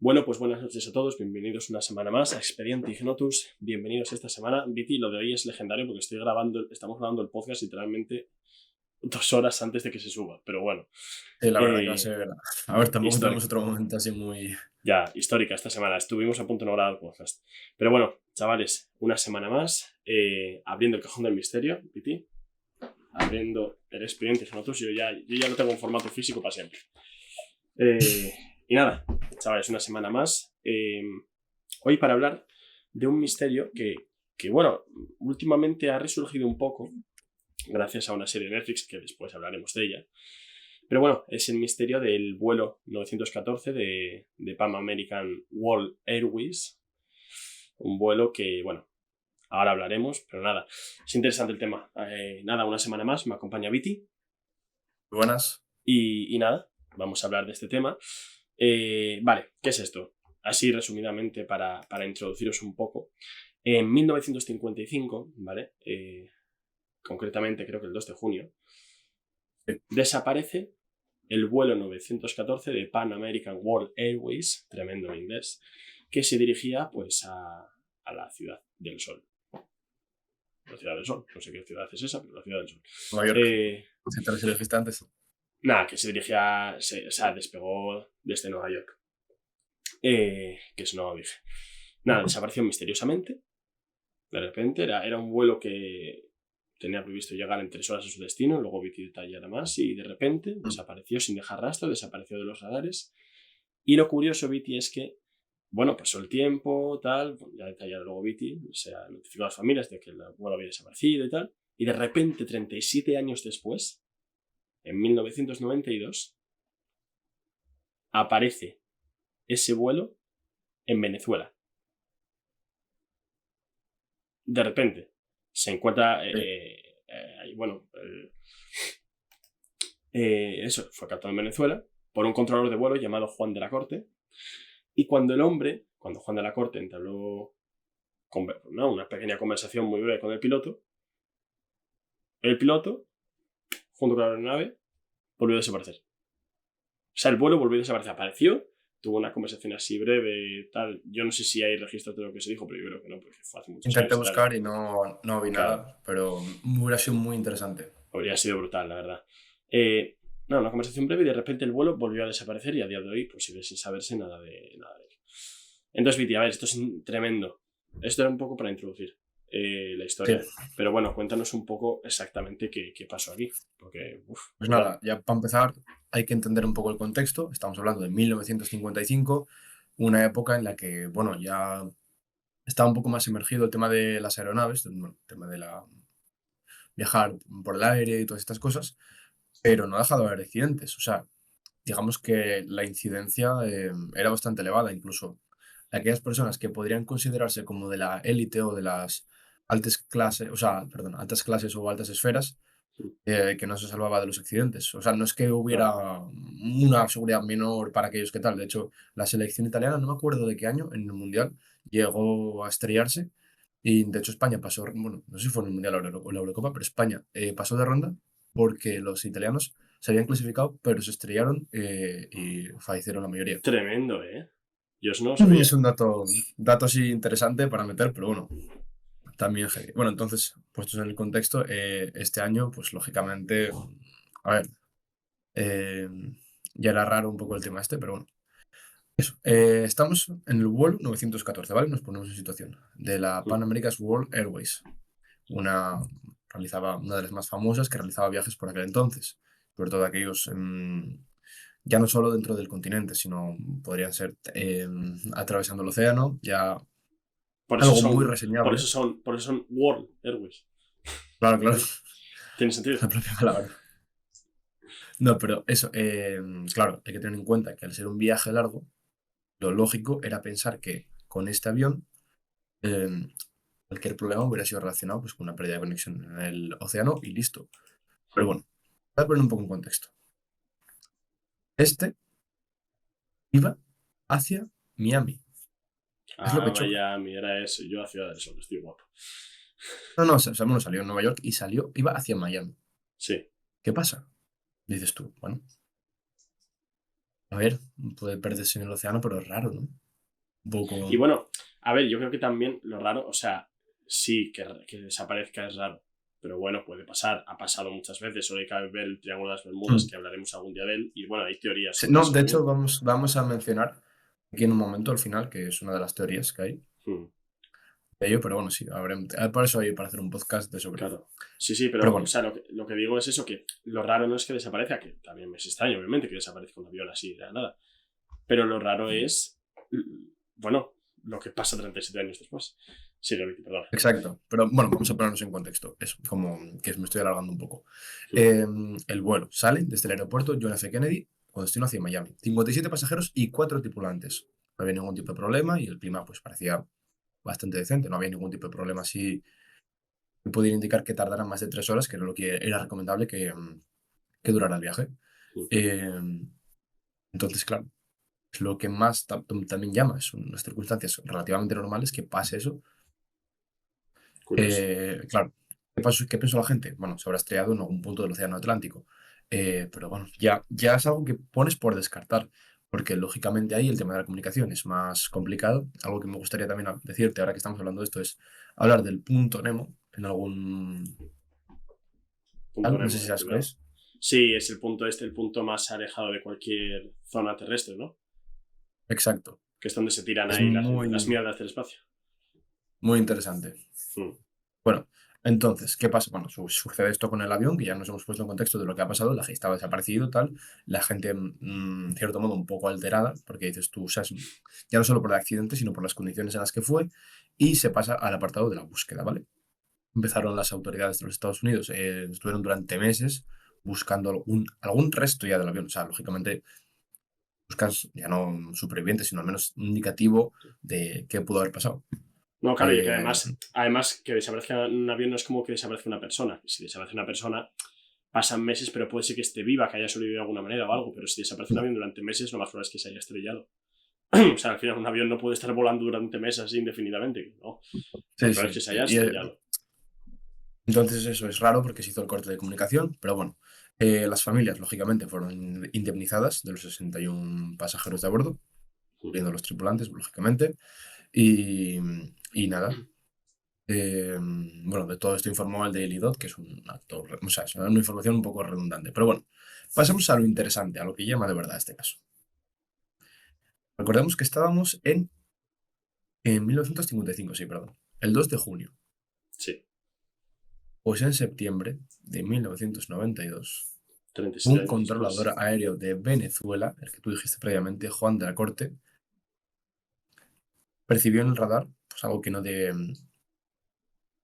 Bueno, pues buenas noches a todos, bienvenidos una semana más a Expediente Ignotus, bienvenidos esta semana. Viti, lo de hoy es legendario porque estamos grabando el podcast literalmente 2 horas antes de que se suba, pero bueno, Sí, la verdad que va a eh, ser. A ver, tampoco tenemos histórico, otro momento así muy. ya, histórica esta semana, estuvimos a punto de no grabar el podcast. Pero bueno, chavales, una semana más, abriendo el cajón del misterio, Viti, abriendo el Expediente Ignotus, yo ya lo tengo en formato físico para siempre. Eh, y nada, chavales, una semana más. Hoy para hablar de un misterio que, bueno, últimamente ha resurgido un poco gracias a una serie de Netflix que después hablaremos de ella. Pero bueno, es el misterio del vuelo 914 de Pan American World Airways. Un vuelo que, bueno, ahora hablaremos, pero nada, es interesante el tema. Nada, una semana más, me acompaña Viti. Buenas. Y nada, vamos a hablar de este tema. Vale, ¿qué es esto? Así resumidamente para introduciros un poco. En 1955, ¿vale? Concretamente creo que el 2 de junio, Sí. desaparece el vuelo 914 de Pan American World Airways, tremendo en inglés, que se dirigía pues a la Ciudad del Sol. La Ciudad del Sol, no sé qué ciudad es esa, pero la Ciudad del Sol. Nueva York. Eh, Si te lo dijiste antes. Nada, que se dirigía, o sea, despegó desde Nueva York. Que eso no lo dije. Nada, desapareció misteriosamente. De repente era un vuelo que tenía previsto llegar en 3 horas a su destino, luego Viti detallará más, y de repente desapareció sin dejar rastro, desapareció de los radares. Y lo curioso, Viti, es que, bueno, pasó el tiempo, tal, ya detallará luego Viti, se ha notificado a las familias de que el vuelo había desaparecido y tal, y de repente, 37 años después, en 1992, aparece ese vuelo en Venezuela. De repente se encuentra, Sí. bueno, eso fue captado en Venezuela por un controlador de vuelo llamado Juan de la Corte. Y cuando Juan de la Corte entabló una pequeña conversación muy breve con el piloto, junto con la aeronave, volvió a desaparecer. O sea, el vuelo volvió a desaparecer, apareció, tuvo una conversación así breve, tal. Yo no sé si hay registros de lo que se dijo, pero yo creo que no, porque fue hace muchos Intenté años y tal. buscar y no vi Claro, nada, pero hubiera sido muy interesante. habría sido brutal, la verdad. Eh, no, una conversación breve y de repente el vuelo volvió a desaparecer y a día de hoy pues sigue sin saberse nada de ello. Entonces, Viti, a ver, esto es tremendo. Esto era un poco para introducir la Sí. historia. Pero bueno, cuéntanos un poco exactamente qué pasó aquí. Porque, Pues brutal. nada, ya para empezar, hay que entender un poco el contexto. Estamos hablando de 1955, una época en la que, bueno, ya estaba un poco más emergido el tema de las aeronaves, bueno, el tema de viajar por el aire y todas estas cosas, pero no ha dejado de haber accidentes. O sea, digamos que la incidencia era bastante elevada, incluso aquellas personas que podrían considerarse como de la élite o de las altas clases, o sea, perdón, altas clases o altas esferas, que no se salvaba de los accidentes. O sea, no es que Claro. hubiera una seguridad menor para aquellos que tal. De hecho, la selección italiana, no me acuerdo de qué año, en el Mundial, llegó a estrellarse. Y de hecho España pasó, bueno, no sé si fue en el Mundial o la Eurocopa, pero España pasó de ronda porque los italianos se habían clasificado, pero se estrellaron y fallecieron la mayoría. Tremendo, ¿eh? Yo eso no lo sabía. Es un dato así interesante para meter, pero bueno, también heavy. Bueno, entonces, puestos en el contexto, este año, pues lógicamente, a ver, eh, ya era raro un poco el tema este, pero bueno. Estamos en el vuelo 914, ¿vale? Nos ponemos en situación. De la Pan America's World Airways. Una, realizaba una de las más famosas que realizaba viajes por aquel entonces. Sobre todo aquellos, ya no solo dentro del continente, sino podrían ser atravesando el océano, ya Por eso algo muy son, reseñable. por eso son World Airways. Claro, claro, ¿Tiene sentido? la propia palabra. No, pero eso, claro, hay que tener en cuenta que al ser un viaje largo, lo lógico era pensar que con este avión em, cualquier problema hubiera sido relacionado pues, con una pérdida de conexión en el océano y listo. Pero bueno, voy a poner un poco en contexto. Este iba hacia Miami. Es lo Ah, que choca. Miami, era eso. Yo a Ciudad del Sol, estoy guapo. No, no, o sea, bueno, salió en Nueva York y iba hacia Miami. Sí. ¿Qué pasa? Dices tú, bueno, A ver, puede perderse en el océano, pero es raro, ¿no? Un Y poco. bueno, a ver, yo creo que también lo raro, o sea, sí, que desaparezca es raro, pero bueno, puede pasar, ha pasado muchas veces, solo hay que ver el Triángulo de las Bermudas, Mm. que hablaremos algún día de él, y bueno, hay teorías Sí, sobre no, eso de hecho, también. vamos a mencionar aquí en un momento al final, que es una de las teorías que hay Mm, de ello, pero bueno, sí, por eso hay para hacer un podcast de sobre ello. claro. Sí, sí, Pero pero, o bueno, sea, lo que digo es eso, que lo raro no es que desaparezca, que también me es extraño, obviamente, que desaparezca un avión así de la nada, pero lo raro es, bueno, lo que pasa 37 años después. Sí, lo perdón. exacto. Pero bueno, vamos a ponernos en contexto. Es como que me estoy alargando un poco. Mm, El vuelo sale desde el aeropuerto John F. Kennedy con destino hacia Miami. 57 pasajeros y 4 tripulantes. No había ningún tipo de problema y el clima pues parecía bastante decente. No había ningún tipo de problema así que pudiera indicar que tardara más de 3 horas, que era lo que era recomendable que durara el viaje. mm, Em, entonces, claro, es lo que más también llama. Son unas circunstancias relativamente normales que pase eso. curioso. Claro, ¿qué pensó la gente? Bueno, se habrá estrellado en algún punto del océano Atlántico. Pero bueno, ya es algo que pones por descartar, porque lógicamente ahí el tema de la comunicación es más complicado. Algo que me gustaría también decirte, ahora que estamos hablando de esto, es hablar del punto Nemo en algún Punto no sé Nemo, si el sabes cuál primero. es. Sí, es el punto este, el punto más alejado de cualquier zona terrestre, ¿no? Exacto. Que es donde se tiran Es ahí las muy, mierdas del espacio. muy interesante. Mm, Bueno, entonces, ¿qué pasa? Bueno, sucede esto con el avión, que ya nos hemos puesto en contexto de lo que ha pasado, la gente estaba desaparecido, tal, la gente, en cierto modo, un poco alterada, porque dices tú, o sea, ya no solo por el accidente, sino por las condiciones en las que fue, y se pasa al apartado de la búsqueda, ¿vale? Empezaron las autoridades de los Estados Unidos, estuvieron durante meses buscando algún resto ya del avión, o sea, lógicamente buscas ya no un superviviente, sino al menos un indicativo de qué pudo haber pasado. no, claro, y que Eh, además que desaparezca un avión no es como que desaparezca una persona. Si desaparece una persona, pasan meses, pero puede ser que esté viva, que haya sobrevivido de alguna manera o algo. Pero si desaparece un avión durante meses, lo más probable es que se haya estrellado. O sea, al final un avión no puede estar volando durante meses así indefinidamente. No, lo sí, probable es sí, que se haya y estrellado. entonces eso es raro porque se hizo el corte de comunicación, pero bueno, las familias lógicamente fueron indemnizadas de los 61 pasajeros de a bordo, incluyendo los tripulantes, lógicamente, y, y nada. Bueno, de todo esto informó el Daily Dot, que es un actor, o sea, es una información un poco redundante, pero bueno, pasamos a lo interesante, a lo que llama de verdad este caso. Recordemos que estábamos en 1955, sí, perdón, el 2 de junio, Sí, pues en septiembre de 1992. 37 Un años controlador después. aéreo de Venezuela, el que tú dijiste previamente, Juan de la Corte, percibió en el radar pues, algo que no debe,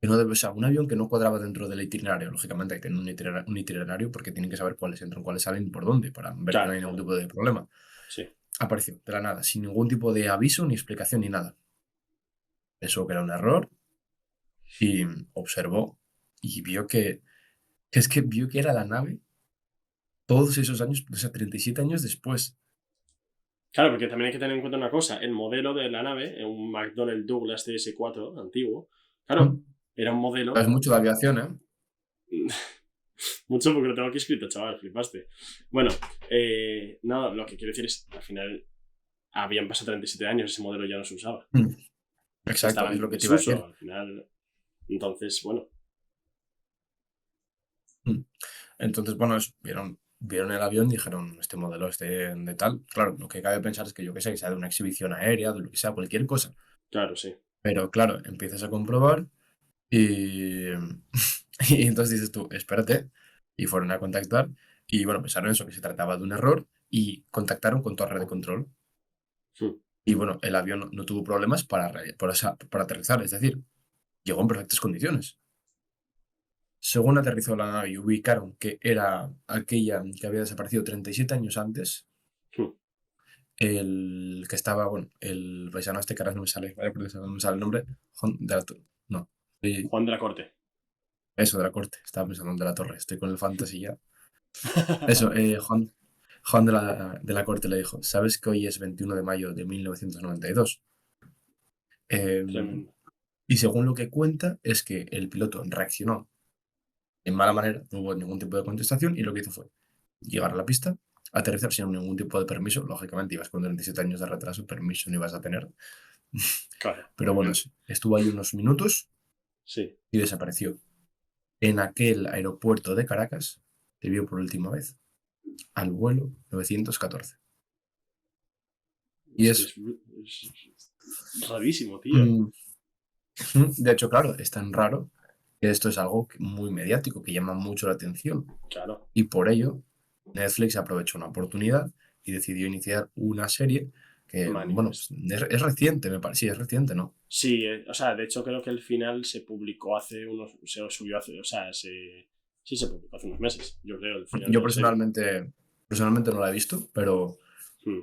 o sea, un avión que no cuadraba dentro del itinerario. Lógicamente hay que tener un itinerario porque tienen que saber cuáles entran, cuáles salen y por dónde, para ver que no Claro, hay ningún claro. tipo de problema. Sí. Apareció de la nada, sin ningún tipo de aviso, ni explicación, ni nada. Pensó que era un error y observó y vio que vio que era la nave todos esos años, o sea, 37 años después. Claro, porque también hay que tener en cuenta una cosa. El modelo de la nave, un McDonnell Douglas DS-4 antiguo, claro, Mm. era un Es modelo. mucho de aviación, ¿eh? Mucho porque lo tengo aquí escrito, chaval, flipaste. Bueno, nada, lo que quiero decir es, al final, habían pasado 37 años, ese modelo ya no se usaba. O Mm. sea, Exacto, estaba es en lo que te iba a desuso, decir. al final. Entonces, bueno, Mm. Entonces, bueno, vieron el avión y dijeron, este modelo, este de tal. Claro, lo que cabe pensar es que yo qué sé, que sea de una exhibición aérea, de lo que sea, cualquier cosa. claro, sí. Pero claro, empiezas a comprobar y, y entonces dices tú, espérate. Y fueron a contactar y bueno, pensaron eso, que se trataba de un error y contactaron con torre de control. Hmm. Y bueno, el avión no tuvo problemas para aterrizar, es decir, llegó en perfectas condiciones. Según aterrizó la nave y ubicaron que era aquella que había desaparecido 37 años antes, Hmm. el que estaba, bueno, el paisano este que ahora no me sale, vaya por Dios, no me sale el nombre, no, Juan de la Corte. eso de la corte, estaba pensando en de la torre, estoy con el fantasy ya. Eso, Juan de la corte le dijo, ¿sabes que hoy es 21 de mayo de 1992? Em, Tremendo. y según lo que cuenta es que el piloto reaccionó en mala manera, no hubo ningún tipo de contestación y lo que hizo fue llegar a la pista aterrizar sin ningún tipo de permiso. Lógicamente ibas con 37 años de retraso, permiso no ibas a tener. Claro, Pero bueno, obviamente. estuvo ahí unos minutos Sí. y desapareció. En aquel aeropuerto de Caracas te vio por última vez al vuelo 914. Y Es que es, es rarísimo, tío. mm, de hecho, claro, es tan raro que esto es algo muy mediático, que llama mucho la atención. Claro. Y por ello, Netflix aprovechó una oportunidad y decidió iniciar una serie que, bueno, Manifest. es reciente, me parece. Sí, es reciente, ¿no? Sí, o sea, de hecho creo que el final se publicó se subió hace, o sea, sí se publicó hace unos meses, yo creo, el final de Yo la serie. personalmente no la he visto, pero Hmm.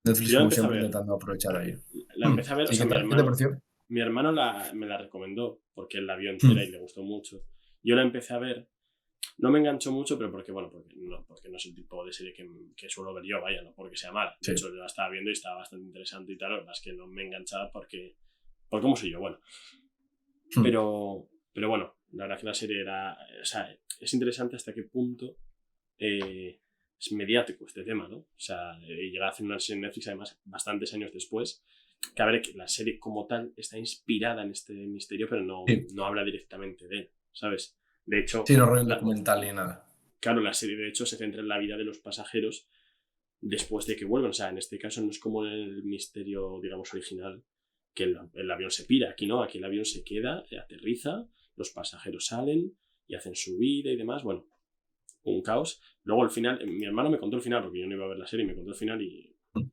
Netflix, Yo la como empecé a siempre, ver, intentando aprovechar ahí. la empecé a ver, o ¿Y sea, qué te pareció? mi hermano me la recomendó porque él la vio Hmm, entera y le gustó mucho. Yo la empecé a ver, no me enganchó mucho, pero porque, bueno, porque no es el tipo de serie que suelo ver yo, vaya, no porque sea mala. De Sí. hecho, yo la estaba viendo y estaba bastante interesante y tal, lo que pasa es que no me enganchaba por cómo soy yo, bueno. Hmm. Pero bueno, la verdad que la serie era. O sea, es interesante hasta qué punto es mediático este tema, ¿no? O sea, llega a hacer una serie en Netflix, además, bastantes años después. Que a ver, que la serie como tal está inspirada en este misterio, pero Sí, no habla directamente de él, ¿sabes? De hecho, sí, no rollo un documental ni nada. claro, la serie de hecho se centra en la vida de los pasajeros después de que vuelven. O sea, en este caso no es como en el misterio, digamos, original, que el avión se pira. Aquí no, aquí el avión se queda, aterriza, los pasajeros salen y hacen su vida y demás. Bueno, un caos. Luego al final, mi hermano me contó el final, porque yo no iba a ver la serie, me contó el final y Si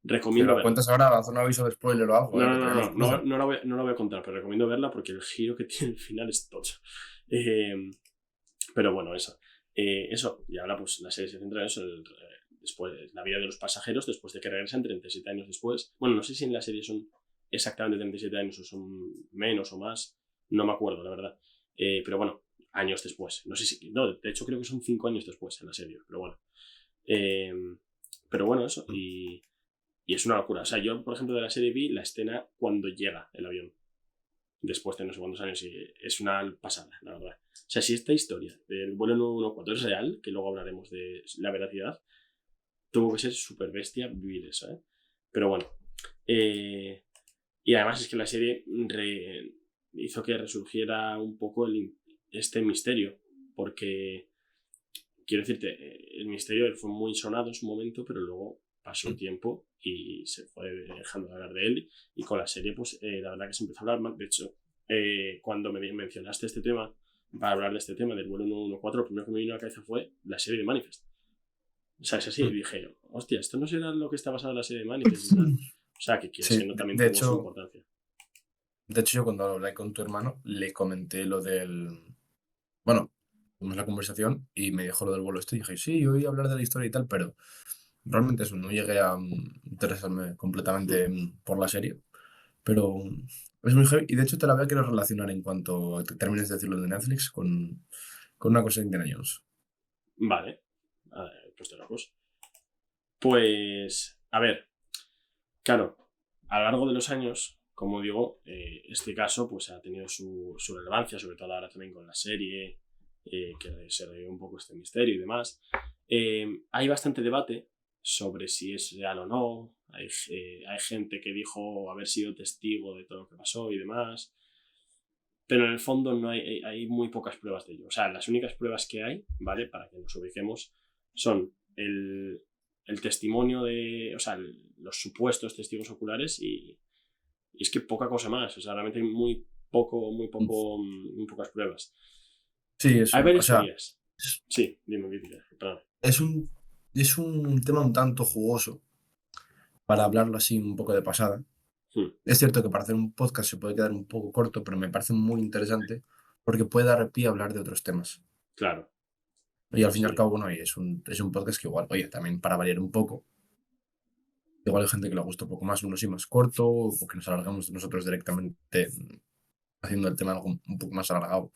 recomiendo lo verla. cuentas ahora, haz un aviso de spoiler o algo, No, no, que no, tenemos no, no, prisa. no la voy a contar, pero recomiendo verla porque el giro que tiene el final es tocho. Eh, pero bueno, eso. Y ahora pues la serie se centra en eso, después la vida de los pasajeros después de que regresan 37 años después. Bueno, no sé si en la serie son exactamente 37 años o son menos o más, no me acuerdo, la verdad. Pero bueno, años después. No sé si. No, de hecho creo que son 5 años después en la serie, pero bueno. Eh, pero bueno, eso. Y es una locura. O sea, yo, por ejemplo, de la serie vi la escena cuando llega el avión después de no sé cuántos años y es una pasada, la verdad. O sea, si esta historia del vuelo 914 es real, que luego hablaremos de la veracidad, tuvo que ser súper bestia vivir eso, ¿eh? Pero bueno. Y además es que la serie hizo que resurgiera un poco este misterio, porque quiero decirte, el misterio fue muy sonado en su momento, pero luego pasó el tiempo y se fue dejando de hablar de él. Y con la serie, pues la verdad que se empezó a hablar más. De hecho, cuando me mencionaste este tema, para hablar de este tema del vuelo 914, lo primero que me vino a la cabeza fue la serie de Manifest. O sea, es así. Y dije, hostia, esto no será lo que está basado en la serie de Manifest y tal. O sea, que quieres Sí, que no también de tuvo su hecho, importancia. yo cuando hablé con tu hermano le comenté lo del. Bueno, tuvimos la conversación y me dijo lo del vuelo este y dije, sí, yo oí hablar de la historia y tal, pero realmente eso, no llegué a interesarme completamente Mm. por la serie. Pero es muy heavy. Y de hecho te la voy a querer relacionar en cuanto termines de decirlo de Netflix con una cosa de Indiana Jones. Vale. Pues de locos. Pues, a ver, claro, a lo largo de los años, como digo, este caso pues ha tenido su relevancia, sobre todo ahora también con la serie, que se revive un poco este misterio y demás. Hay bastante debate sobre si es real o no. Hay gente que dijo haber sido testigo de todo lo que pasó y demás. Pero en el fondo no hay muy pocas pruebas de ello. O sea, las únicas pruebas que hay, ¿vale? Para que nos ubiquemos, son el testimonio de, o sea, los supuestos testigos oculares y es que poca cosa más. O sea, realmente hay muy pocas pruebas. Sí, Hay o varias sea, teorías. Sí, dime, perdón. es un, es un tema un tanto jugoso para hablarlo así un poco de pasada. Hmm, Es cierto que para hacer un podcast se puede quedar un poco corto, pero me parece muy interesante porque puede dar pie a hablar de otros temas. claro, Y al fin y al sí. cabo, bueno, oye, es un podcast que igual, oye, también para variar un poco, igual hay gente que le gusta un poco más uno sí más corto, o que nos alargamos nosotros directamente haciendo el tema algo un poco más alargado,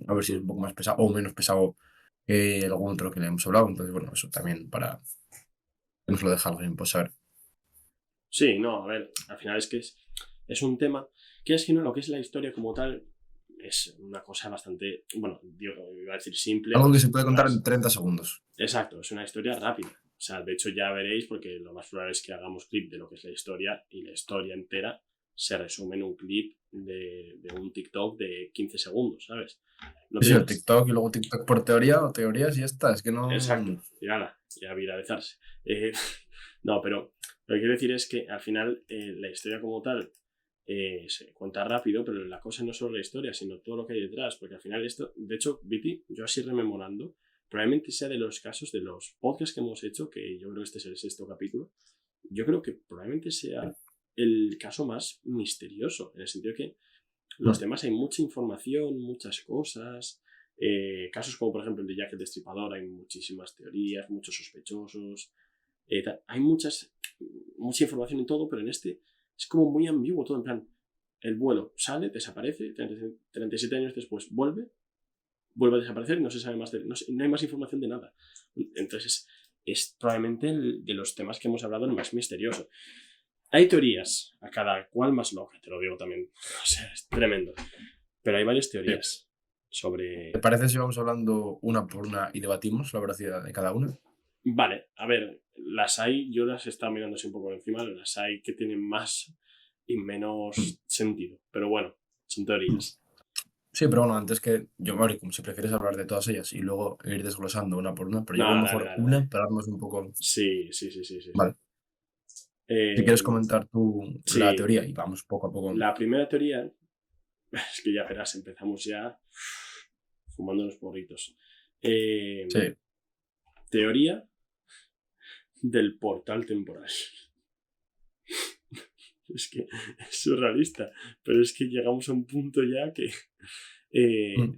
a ver si es Hmm. un poco más pesado o menos pesado que algún otro que le hemos hablado. Entonces, bueno, eso también para que nos lo deja alguien, pues saber. Sí, no, a ver, al final es que es un tema que es que no, lo que es la historia como tal. es una cosa bastante, bueno, iba a decir simple. Algo que se puede contar en 30 segundos. Exacto, es una historia rápida. O sea, de hecho ya veréis, porque lo más probable es que hagamos clip de lo que es la historia, y la historia entera se resume en un clip de un TikTok de 15 segundos, ¿sabes? No Sí, el TikTok y luego TikTok por teoría o teorías y ya está, es que no... Exacto, y nada, ya viralizarse. No, pero lo que quiero decir es que al final la historia como tal se cuenta rápido, pero la cosa no es solo la historia, sino todo lo que hay detrás, porque al final esto, de hecho, Viti, yo así rememorando, probablemente sea de los casos de los podcasts que hemos hecho, que yo creo que este es el 6º capítulo, yo creo que probablemente sea el caso más misterioso, en el sentido que los demás hay mucha información, muchas cosas, casos como por ejemplo el de Jack el Destripador, hay muchísimas teorías, muchos sospechosos, hay mucha información en todo, pero en este es como muy ambiguo todo, en plan, el vuelo sale, desaparece, 37 años después vuelve a desaparecer y no se sabe más no hay más información de nada. Entonces es probablemente de los temas que hemos hablado el más misterioso. Hay teorías, a cada cual más loca, te lo digo también. O sea, es tremendo. Pero hay varias teorías sobre... ¿Te parece si vamos hablando una por una y debatimos la veracidad de cada una? Vale, a ver, las hay, yo las he estado mirando así un poco por encima, las hay que tienen más y menos sentido. Pero bueno, son teorías. Sí, pero bueno, antes que yo, Mauri, como si prefieres hablar de todas ellas y luego ir desglosando una por una, pero yo a lo mejor Dale. una para darnos un poco... Sí. Vale. Si quieres comentar tú la teoría y vamos poco a poco. La primera teoría, es que ya verás, empezamos ya fumando los porritos. Sí. Teoría del portal temporal. Es que es surrealista, pero es que llegamos a un punto ya que...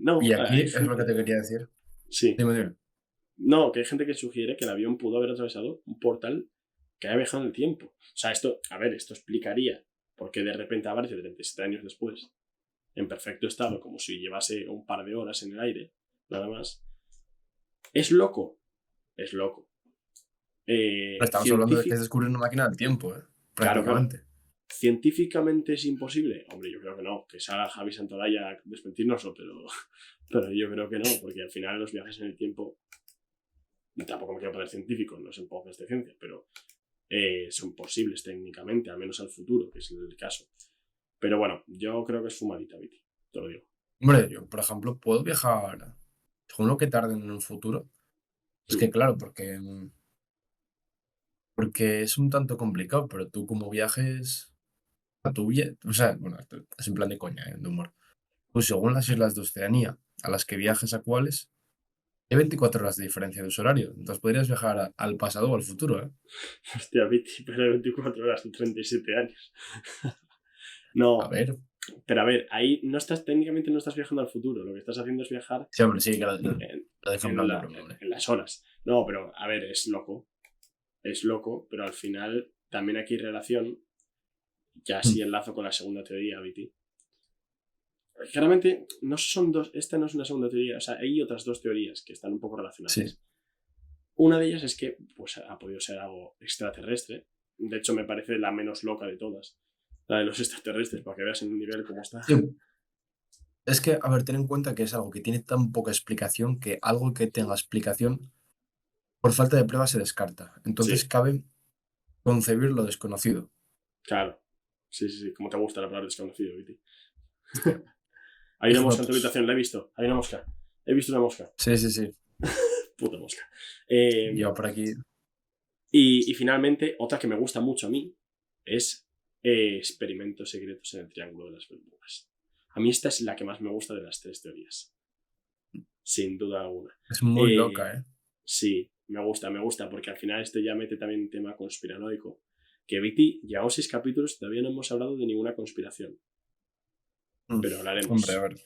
no, y aquí es lo que te quería decir. Sí. Dime. No, que hay gente que sugiere que el avión pudo haber atravesado un portal que haya viajado en el tiempo. O sea, esto explicaría por qué de repente aparece 37 años después, en perfecto estado, como si llevase un par de horas en el aire, nada más. ¿Es loco? Es loco. Estamos hablando de que es descubrir una máquina del tiempo, prácticamente. Claro. ¿Científicamente es imposible? Hombre, yo creo que no. Que salga Javi Santolaya a desmentirnoslo, pero yo creo que no, porque al final los viajes en el tiempo, tampoco me quiero poner científico, no es un podcast de ciencia, pero son posibles técnicamente, al menos al futuro, que es el caso. Pero bueno, yo creo que es fumadita, Viti, te lo digo. Hombre, yo, por ejemplo, puedo viajar según lo que tarden en un futuro. Es que claro, porque es un tanto complicado, pero tú como viajes a tu vida, o sea, bueno, es en plan de coña, de humor. Pues según las islas de Oceanía a las que viajes a cuáles, hay 24 horas de diferencia de uso horario. Entonces podrías viajar al pasado o al futuro, ¿eh? Hostia, Viti, pero hay 24 horas y 37 años. No. A ver. Pero a ver, ahí técnicamente no estás viajando al futuro, lo que estás haciendo es viajar Sí, hombre, sí, claro. en las horas. No, pero a ver, es loco, pero al final también aquí hay relación, ya sí enlazo con la segunda teoría, Viti. Claramente, esta no es una segunda teoría, o sea, hay otras dos teorías que están un poco relacionadas. Sí. Una de ellas es que pues, ha podido ser algo extraterrestre, de hecho me parece la menos loca de todas. La de los extraterrestres, para que veas el nivel cómo está. Sí. Es que, a ver, ten en cuenta que es algo que tiene tan poca explicación que algo que tenga explicación, por falta de pruebas, se descarta. Entonces cabe concebir lo desconocido. Claro. Sí. Como te gusta la palabra desconocido, Viti. Hay una mosca en tu habitación, la he visto. Hay una mosca. He visto una mosca. Sí. Puta mosca. Yo por aquí... Y finalmente, otra que me gusta mucho a mí es experimentos secretos en el Triángulo de las Bermudas. A mí esta es la que más me gusta de las tres teorías. Sin duda alguna. Es muy loca, ¿eh? Sí, me gusta, porque al final esto ya mete también un tema conspiranoico. Que Viti, llevamos 6 capítulos y todavía no hemos hablado de ninguna conspiración. Pero hablaremos. Hombre, a ver.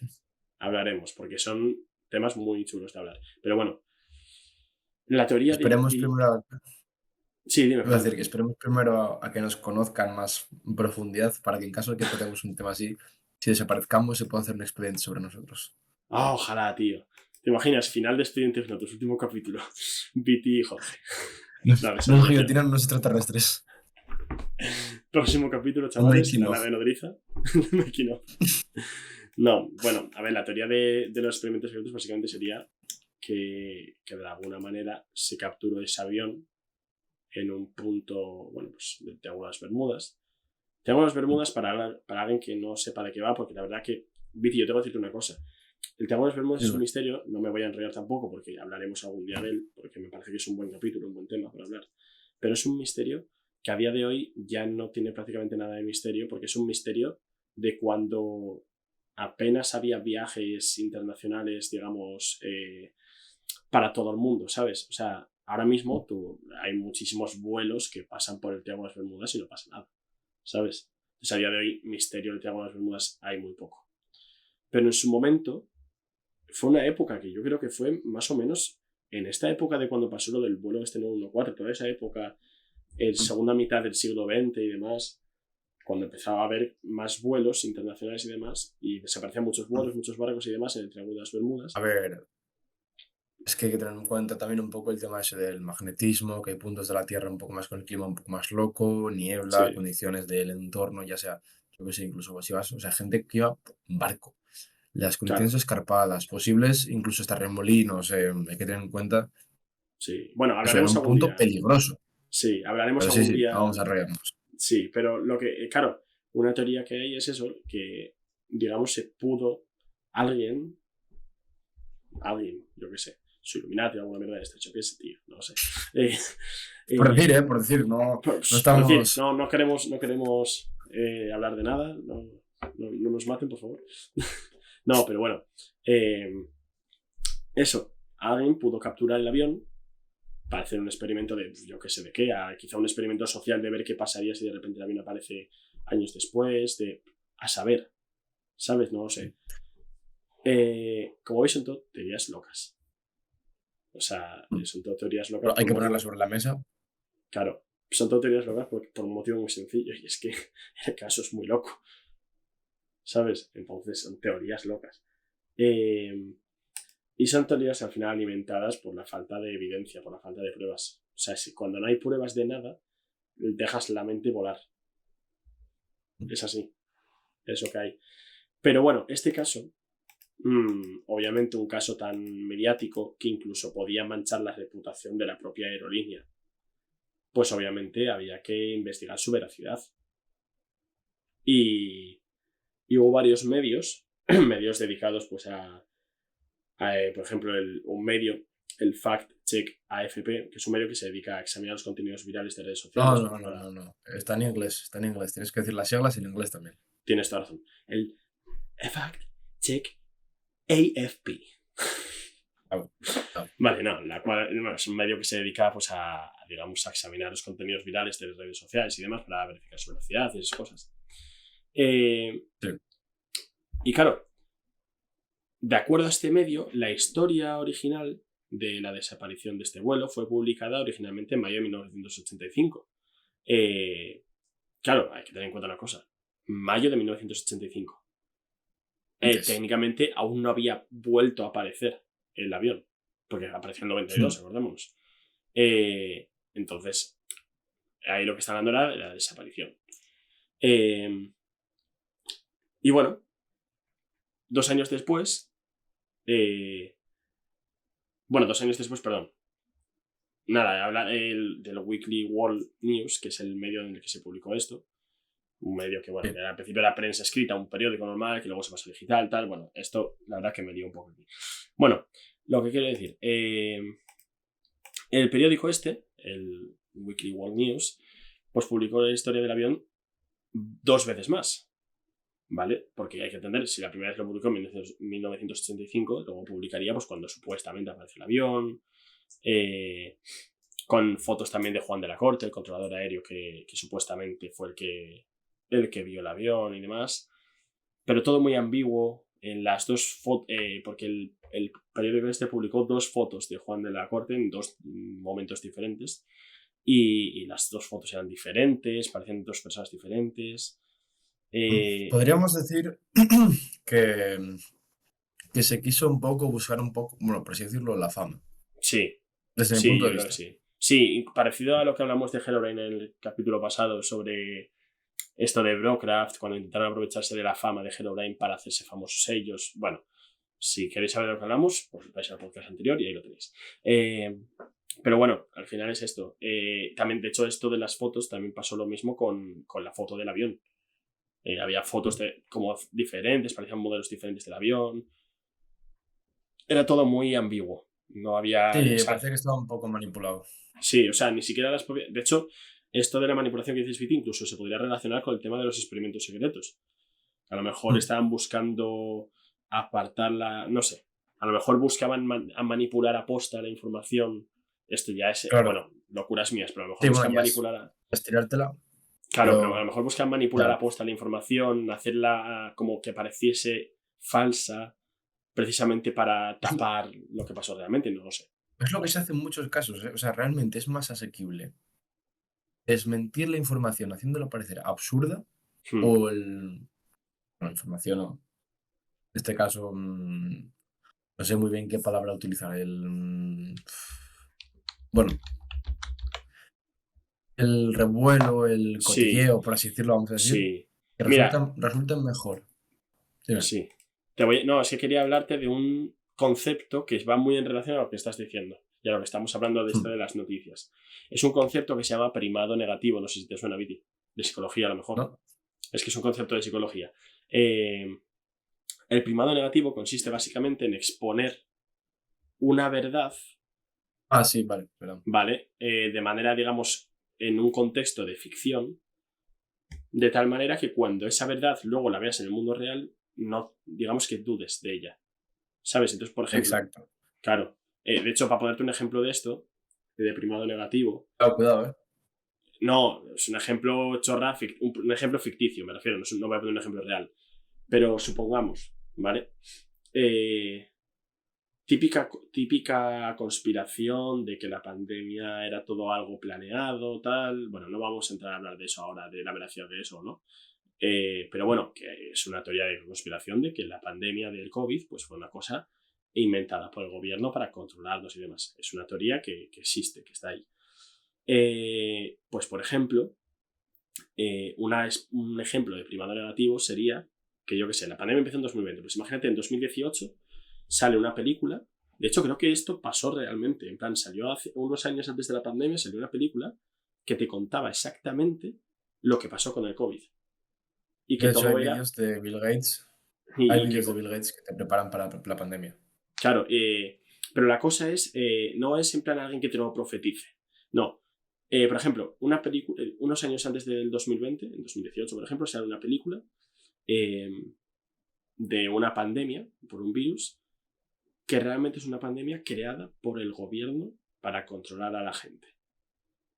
Hablaremos, porque son temas muy chulos de hablar. Pero bueno, la teoría Esperemos primero... Sí, dime. Voy a decir que esperemos primero a que nos conozcan más en profundidad para que en caso de que tratemos un tema así, si desaparezcamos se pueda hacer un expediente sobre nosotros. Ojalá, tío. ¿Te imaginas? Final de Expedientes Notos, último capítulo. Viti y Jorge. Nos guillotinan unos extraterrestres. Próximo capítulo, chavales, la nave nodriza. No, bueno, a ver, la teoría de los experimentos secretos básicamente sería que de alguna manera se capturó ese avión en un punto, bueno, pues del Triángulo de las Bermudas. Triángulo de las Bermudas para alguien que no sepa de qué va, porque la verdad que, Viti, yo te voy a decirte una cosa. El Triángulo de las Bermudas es un misterio, no me voy a enrollar tampoco porque hablaremos algún día de él, porque me parece que es un buen capítulo, un buen tema para hablar. Pero es un misterio que a día de hoy ya no tiene prácticamente nada de misterio, porque es un misterio de cuando apenas había viajes internacionales, digamos, para todo el mundo, ¿sabes? O sea, ahora mismo hay muchísimos vuelos que pasan por el Triángulo de las Bermudas y no pasa nada, ¿sabes? Entonces, a día de hoy, misterio del Triángulo de las Bermudas hay muy poco. Pero en su momento, fue una época que yo creo que fue más o menos en esta época de cuando pasó lo del vuelo este 914, toda esa época, segunda mitad del siglo XX y demás, cuando empezaba a haber más vuelos internacionales y demás, y desaparecían muchos vuelos, muchos barcos y demás en el Triángulo de las Bermudas. A ver, es que hay que tener en cuenta también un poco el tema ese del magnetismo, que hay puntos de la Tierra un poco más con el clima un poco más loco, niebla, Sí, condiciones del entorno, ya sea, yo que sé, incluso si vas, o sea, gente que iba en barco, las condiciones claro, escarpadas, posibles, incluso hasta remolinos, hay que tener en cuenta, sí. Bueno, eso era hablaremos un algún punto día. peligroso. Sí, hablaremos Pero sí, algún sí, día. vamos a arreglarnos. Sí, pero lo que, claro, una teoría que hay es eso, que, digamos, se pudo alguien, yo qué sé, su Illuminati o alguna mierda de este, yo qué sé, tío, no sé. Eh, eh, Por decir, no, no por decir, estamos. no queremos hablar de nada, no nos maten, por favor. No, pero bueno, eh, eso, alguien pudo capturar el avión para hacer un experimento de, yo qué sé de qué, quizá un experimento social de ver qué pasaría si de repente el avión aparece años después, a saber, ¿sabes? No lo sé. Como veis, son todo teorías locas. O sea, son todo teorías locas Pero hay por un que ponerla motivo, sobre la mesa. claro, son todo teorías locas por un motivo muy sencillo, y es que el caso es muy loco, ¿sabes? Entonces son teorías locas. Eh, y son teorías al final alimentadas por la falta de evidencia, por la falta de pruebas. O sea, si cuando no hay pruebas de nada, dejas la mente volar. Es así, es lo que hay. Pero bueno, este caso, obviamente un caso tan mediático que incluso podía manchar la reputación de la propia aerolínea, pues obviamente había que investigar su veracidad. Y, y hubo varios medios, medios dedicados pues por ejemplo, un medio, el Fact Check AFP, que es un medio que se dedica a examinar los contenidos virales de redes No, sociales, no, pues no, no, para... no. Está en inglés, está en inglés. Tienes que decir las siglas en inglés también. Tienes toda razón. El Fact Check AFP. Ah, ah, Vale, no, bueno, es un medio que se dedica pues, digamos, a examinar los contenidos virales de las redes sociales y demás para verificar su veracidad y esas cosas. sí. Y claro, de acuerdo a este medio, la historia original de la desaparición de este vuelo fue publicada originalmente en mayo de 1985. Claro, hay que tener en cuenta una cosa. Mayo de 1985. Antes. Técnicamente aún no había vuelto a aparecer el avión, porque apareció en 92, acordémonos. Entonces, ahí lo que está hablando era de la desaparición. Y bueno, 2 años después, bueno, 2 años después, perdón. Nada, habla del Weekly World News, que es el medio en el que se publicó esto. Un medio que, bueno, Sí. que al principio era prensa escrita, un periódico normal, que luego se pasó a digital, tal. Bueno, esto, la verdad que me dio un poco aquí. Bueno, lo que quiero decir, el periódico este, el Weekly World News, pues publicó la historia del avión 2 veces más, ¿vale? Porque hay que entender, si la primera vez lo publicó en 1985, luego publicaría pues cuando supuestamente apareció el avión, con fotos también de Juan de la Corte, el controlador aéreo que supuestamente fue el que vio el avión y demás. Pero todo muy ambiguo en las dos fotos, porque el periódico este publicó 2 fotos de Juan de la Corte en 2 momentos diferentes. Y las 2 fotos eran diferentes, parecían 2 personas diferentes. Podríamos decir que, que se quiso un poco buscar un poco, bueno, por así decirlo, la fama, Sí, desde mi sí, punto yo de creo que vista. sí. Sí, parecido a lo que hablamos de Herobrine en el capítulo pasado sobre Esto de Brocraft, cuando intentaron aprovecharse de la fama de Herobrine para hacerse famosos ellos. Bueno, si queréis saber de lo que hablamos, pues vais al podcast anterior y ahí lo tenéis. Pero bueno, al final es esto. También, de hecho, esto de las fotos también pasó lo mismo con la foto del avión. Había fotos como diferentes, parecían modelos diferentes del avión. Era todo muy ambiguo. No había... Sí, O sea, parece que estaba un poco manipulado. sí, o sea, ni siquiera las propias... De hecho, esto de la manipulación que dices, Viti, incluso se podría relacionar con el tema de los experimentos secretos. A lo mejor Mm. estaban buscando apartarla, no sé. A lo mejor buscaban manipular aposta la información. Esto ya es, Claro. bueno, locuras mías, pero a lo mejor Sí, bueno, buscan ya es manipular estirártela, Claro, pero a lo pero mejor buscan manipular ya. aposta la información, hacerla como que pareciese falsa, precisamente para Es, tapar lo que pasó realmente, no lo sé. es lo No que se sé. hace en muchos casos, ¿eh? O sea, realmente es más asequible desmentir la información haciéndola parecer absurda Hmm. o la información, o en este caso, no sé muy bien qué palabra utilizar, bueno, el revuelo, el Sí, cotilleo, por así decirlo, vamos a decir, sí. que Mira, resultan mejor. Dime. sí. No, es que quería hablarte de un concepto que va muy en relación a lo que estás diciendo y a lo que estamos hablando de esto Hmm. de las noticias. Es un concepto que se llama primado negativo, no sé si te suena, Viti, de psicología a lo mejor. ¿No? Es que es un concepto de psicología. Eh, el primado negativo consiste básicamente en exponer una verdad, Ah, sí, vale, perdón. ¿vale? De manera, digamos, en un contexto de ficción, de tal manera que cuando esa verdad luego la veas en el mundo real, no, digamos que dudes de ella, ¿sabes? Entonces, por ejemplo, Exacto. claro, de hecho, para ponerte un ejemplo de esto, de primado negativo, Cuidado, ¿eh? no, es un ejemplo chorra, un ejemplo ficticio, me refiero, no voy a poner un ejemplo real, pero supongamos, ¿vale? Eh, típica conspiración de que la pandemia era todo algo planeado, tal. Bueno, no vamos a entrar a hablar de eso ahora, de la veracidad de eso, ¿no? Pero bueno, que es una teoría de conspiración de que la pandemia del COVID pues, fue una cosa inventada por el gobierno para controlarnos y demás. Es una teoría que existe, que está ahí. Pues, por ejemplo, un ejemplo de primado negativo sería que yo que sé, la pandemia empezó en 2020, pues imagínate en 2018 sale una película, de hecho creo que esto pasó realmente, en plan salió hace unos años antes de la pandemia, salió una película que te contaba exactamente lo que pasó con el COVID y que De hecho, todo era, hay y que, vídeos de Bill Gates que te preparan para la pandemia. claro, pero la cosa es, no es en plan alguien que te lo profetice, no. Por ejemplo, una película, unos años antes del 2020, en 2018 por ejemplo, sale una película eh, de una pandemia por un virus que realmente es una pandemia creada por el gobierno para controlar a la gente.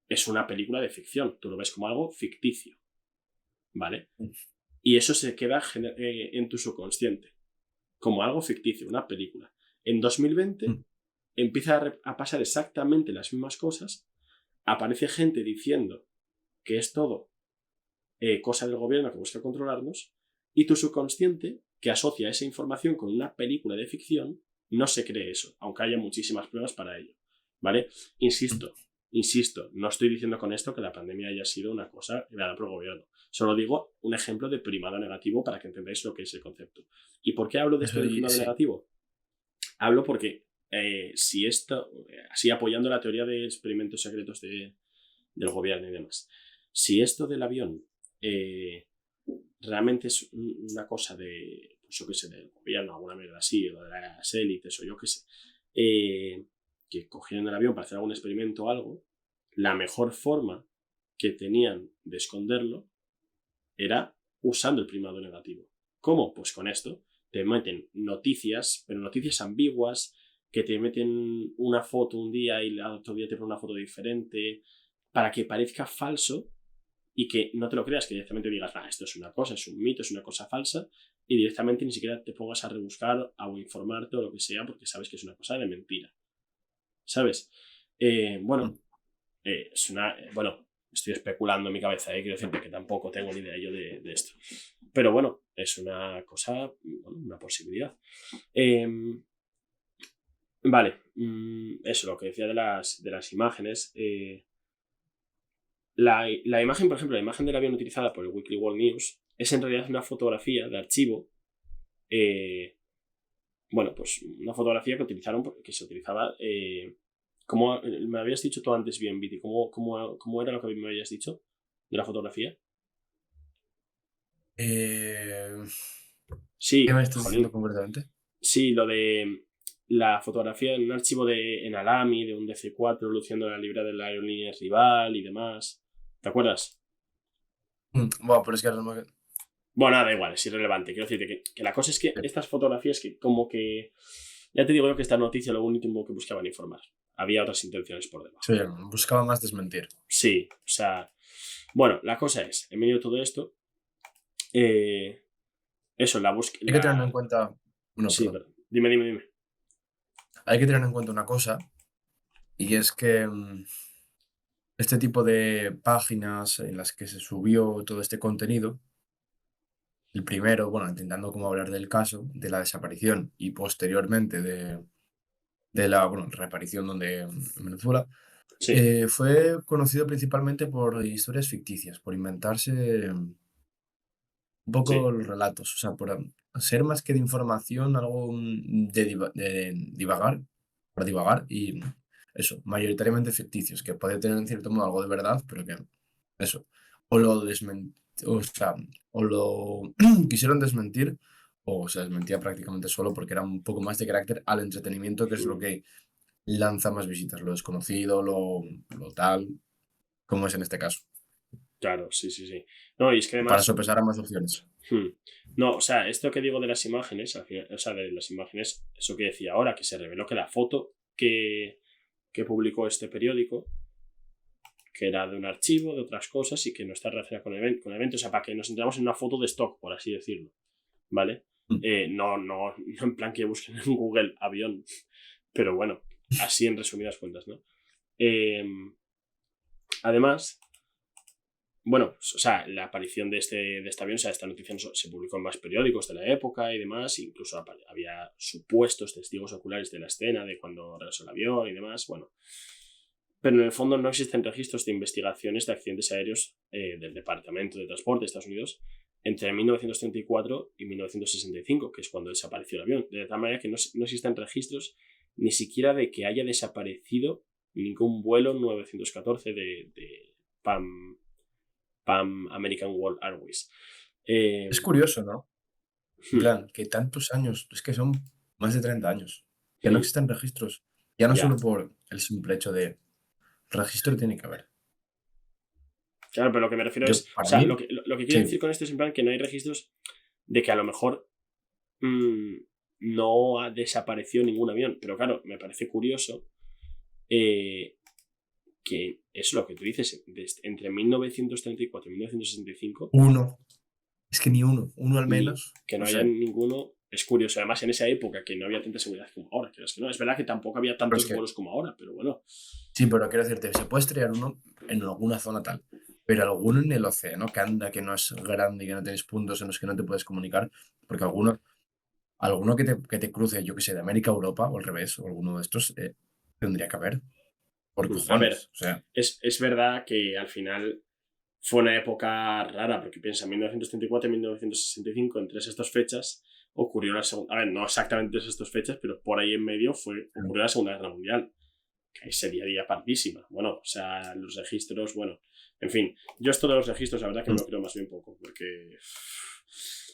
Es una película de ficción, tú lo ves como algo ficticio, ¿vale? Y eso se queda en tu subconsciente, como algo ficticio, una película. En 2020 Mm. empieza a pasar exactamente las mismas cosas, aparece gente diciendo que es todo cosa del gobierno que busca controlarnos, y tu subconsciente, que asocia esa información con una película de ficción, no se cree eso, aunque haya muchísimas pruebas para ello. ¿Vale? Insisto, no estoy diciendo con esto que la pandemia haya sido una cosa creada por el gobierno. Solo digo un ejemplo de primado negativo para que entendáis lo que es el concepto. ¿Y por qué hablo de esto Eso del y primado sí. negativo? Hablo porque si esto, así apoyando la teoría de experimentos secretos del gobierno y demás, si esto del avión realmente es una cosa de, pues yo qué sé, del gobierno, alguna mierda así, o de las élites, o yo qué sé, que cogieron el avión para hacer algún experimento o algo, la mejor forma que tenían de esconderlo era usando el primado negativo. ¿Cómo? Pues con esto te meten noticias, pero noticias ambiguas, que te meten una foto un día y el otro día te ponen una foto diferente, para que parezca falso y que no te lo creas, que directamente digas, esto es una cosa, es un mito, es una cosa falsa, y directamente ni siquiera te pongas a rebuscar o informarte o lo que sea, porque sabes que es una cosa de mentira. ¿Sabes? Mm. Bueno, bueno, estoy especulando en mi cabeza, quiero decirte que tampoco tengo ni idea yo de esto. Pero bueno, es una cosa, bueno, una posibilidad. Vale, eso, lo que decía de las imágenes. La imagen, por ejemplo, la imagen del avión utilizada por el Weekly World News es en realidad una fotografía de archivo. Bueno, pues una fotografía que se utilizaba. ¿Cómo me habías dicho tú antes bien, Viti? ¿Cómo era lo que me habías dicho de la fotografía? ¿Qué Sí, me estás diciendo jolín. concretamente? Sí, lo de la fotografía en un archivo en Alami, de un DC-4, luciendo la libra de la aerolínea rival y demás. ¿Te acuerdas? Bueno, pero es que ahora no me... Bueno, nada, da igual, es irrelevante. Quiero decirte que la cosa es que estas fotografías que como que... Ya te digo yo que esta noticia lo último que buscaban informar. Había otras intenciones por debajo. Sí, buscaba más desmentir. Sí, o sea... Bueno, la cosa es, en medio de todo esto, eso, la búsqueda... Hay que tener en cuenta... Bueno, Sí, perdón. perdón. Dime. Hay que tener en cuenta una cosa, y es que este tipo de páginas en las que se subió todo este contenido, el primero, bueno, intentando como hablar del caso, de la desaparición y posteriormente de la, bueno, reaparición donde, en Venezuela, Sí, fue conocido principalmente por historias ficticias, por inventarse un poco sí. los relatos, o sea, por ser más que de información, algo de divagar, para divagar y eso, mayoritariamente ficticios, que puede tener en cierto modo algo de verdad, pero que eso, o lo o sea, o lo quisieron desmentir, o se desmentía prácticamente solo porque era un poco más de carácter al entretenimiento, que es lo Mm, que lanza más visitas, lo desconocido, lo tal, como es en este caso. claro, sí. No, y es que Para además... sopesar ambas opciones. Hmm. No, o sea, esto que digo de las imágenes, o sea, de las imágenes, eso que decía ahora, que se reveló que la foto que publicó este periódico, que era de un archivo, de otras cosas y que no está relacionada con el evento, o sea, para que nos entramos en una foto de stock, por así decirlo, ¿vale? Mm. No en plan que busquen en Google avión, pero bueno, así en resumidas cuentas, ¿no? Eh, Además, bueno, o sea, la aparición de este avión, o sea, esta noticia se publicó en más periódicos de la época y demás, incluso había supuestos testigos oculares de la escena, de cuando regresó el avión y demás, bueno. Pero en el fondo no existen registros de investigaciones de accidentes aéreos del Departamento de Transporte de Estados Unidos entre 1934 y 1965, que es cuando desapareció el avión. De tal manera que no existen registros ni siquiera de que haya desaparecido ningún vuelo 914 de Pan American World Airways. Es curioso, ¿no? En plan, que tantos años, es que son más de 30 años, que no existen registros, ya no Ya, solo por el simple hecho de registro tiene que haber. claro, pero lo que me refiero Yo, es, o para sea, lo mí, que, lo que quiero sí, decir con esto es en plan que no hay registros de que a lo mejor mm, no ha desaparecido ningún avión, pero claro, me parece curioso eh, que es lo que tú dices, entre 1934 y 1965, uno, es que ni uno al y menos, que no no haya sé, ninguno, es curioso. Además, en esa época que no había tanta seguridad como ahora, que no, es verdad que tampoco había pero es tantos que, vuelos como ahora, pero bueno, sí, pero quiero decirte, se puede estrellar uno en alguna zona tal, pero alguno en el océano que anda, que no es grande y que no tienes puntos en los que no te puedes comunicar, porque alguno que te cruce, yo que sé, de América a Europa o al revés, o alguno de estos, tendría que haber, por a ver, cojones, o sea, es verdad que al final fue una época rara, porque piensa, en 1934 y 1965, entre estas fechas, ocurrió la segunda... A ver, no exactamente entre estas fechas, pero por ahí en medio ocurrió la Segunda Guerra Mundial, que ahí sería día partísima. Bueno, o sea, los registros, bueno, en fin, yo esto de los registros, la verdad que me lo creo más bien poco, porque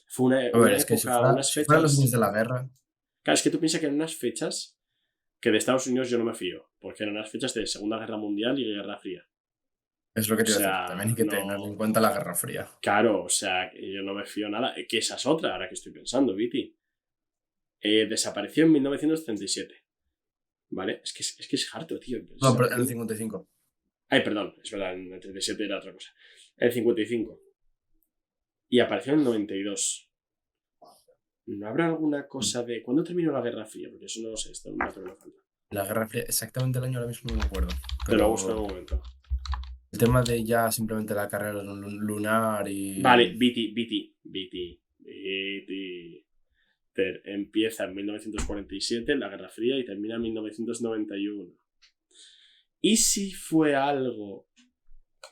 fue a ver, una es que si época, fuera, unas si fueran los años fechas... de la guerra, Claro, es que tú piensas que en unas fechas que de Estados Unidos yo no me fío, porque eran unas fechas de Segunda Guerra Mundial y Guerra Fría. es lo que O te iba a decir, también hay sea, que tener en no... cuenta la Guerra Fría. Claro, o sea, yo no me fío nada. Que esa es otra, ahora que estoy pensando, Viti. Desapareció en 1937. ¿Vale? Es que es harto, tío. No, pero en el Desapareció. 55. Ay, perdón, es verdad, en el 37 era otra cosa. En el 55. Y apareció en el 92. ¿No habrá alguna cosa de... ¿Cuándo terminó la Guerra Fría? Porque eso no lo sé, esto es un dato que me falta. La Guerra Fría, exactamente el año ahora mismo no me acuerdo, Te lo busco en pero un momento. el tema de ya simplemente la carrera lunar Vale, y... Viti. Empieza en 1947 la Guerra Fría y termina en 1991. ¿Y si fue algo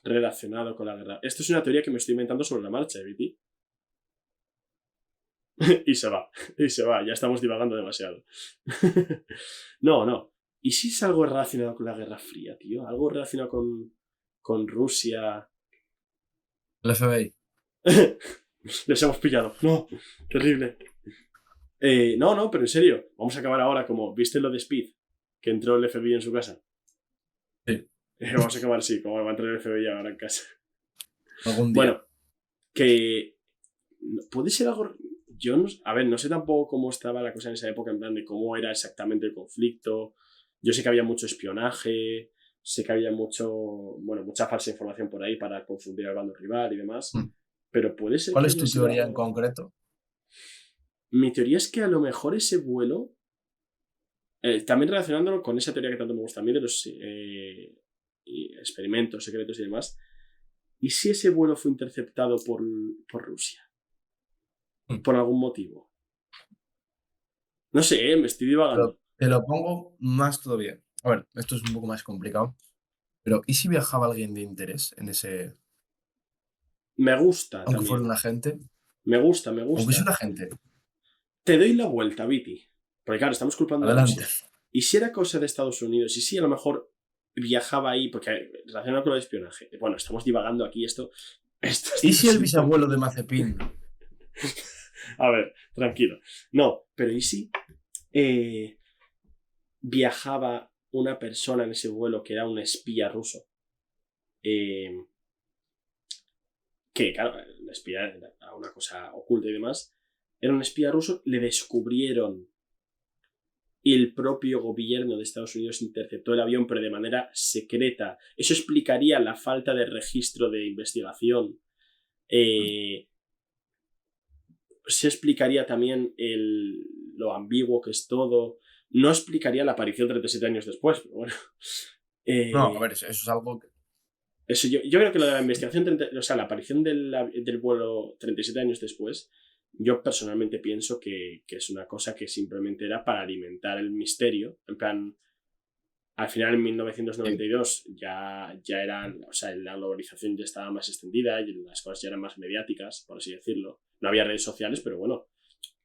relacionado con la guerra. Esto es una teoría que me estoy inventando sobre la marcha, Viti. y se va, ya estamos divagando demasiado. No. ¿Y si es algo relacionado con la Guerra Fría, tío? Algo relacionado con Rusia. El FBI. Les hemos pillado. No, terrible. No, pero en serio, vamos a acabar ahora como, ¿viste lo de Speed? Que entró el FBI en su casa. Sí. Vamos a acabar así, como va a entrar el FBI ahora en casa. Algún día. Bueno, que puede ser algo... Yo no, a ver, no sé tampoco cómo estaba la cosa en esa época, en plan de cómo era exactamente el conflicto. Yo sé que había mucho espionaje, sé que había mucha falsa información por ahí para confundir al bando rival y demás. Pero puede ser ¿Cuál que es tu haya sido teoría en algo... concreto? Mi teoría es que a lo mejor ese vuelo, también relacionándolo con esa teoría que tanto me gusta a mí de los experimentos secretos y demás, ¿y si ese vuelo fue interceptado por Rusia? Por algún motivo. No sé, me estoy divagando. Pero te lo pongo más todavía. A ver, esto es un poco más complicado. Pero ¿y si viajaba alguien de interés en ese... Me gusta aunque fuera también. un agente? Me gusta. Aunque sea un agente. Te doy la vuelta, Viti. Porque claro, estamos culpando a Adelante. Rusia. ¿Y si era cosa de Estados Unidos? ¿Y si a lo mejor viajaba ahí? Porque relacionado con lo de espionaje. Bueno, estamos divagando aquí esto. ¿Y si el bisabuelo de Mazepin? A ver, tranquilo. No, pero ¿y si viajaba una persona en ese vuelo que era un espía ruso? Que, claro, el espía era una cosa oculta y demás. Era un espía ruso, le descubrieron y el propio gobierno de Estados Unidos interceptó el avión, pero de manera secreta. Eso explicaría la falta de registro de investigación. Se explicaría también lo ambiguo que es todo. No explicaría la aparición 37 años después, pero bueno. No, a ver, eso es algo que... Eso yo creo que lo de la investigación, o sea, la aparición del vuelo 37 años después, yo personalmente pienso que es una cosa que simplemente era para alimentar el misterio. En plan, al final en 1992 ya eran, o sea, la globalización ya estaba más extendida y las cosas ya eran más mediáticas, por así decirlo. No había redes sociales, pero bueno,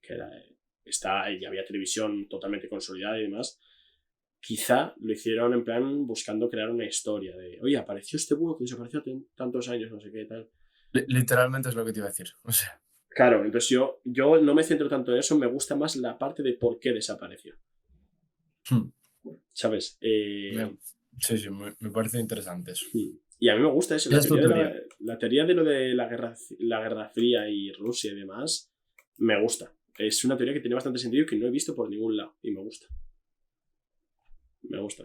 que ya había televisión totalmente consolidada y demás. Quizá lo hicieron en plan buscando crear una historia de, oye, apareció este búho que desapareció hace tantos años, no sé qué tal. Literalmente es lo que te iba a decir. O sea, Claro, entonces yo no me centro tanto en eso, me gusta más la parte de por qué desapareció. ¿Sabes? sí, me parece interesante eso. Y a mí me gusta eso, Esa es tu teoría. la teoría de lo de la Guerra Fría y Rusia y demás, me gusta. Es una teoría que tiene bastante sentido y que no he visto por ningún lado, y me gusta. Me gusta.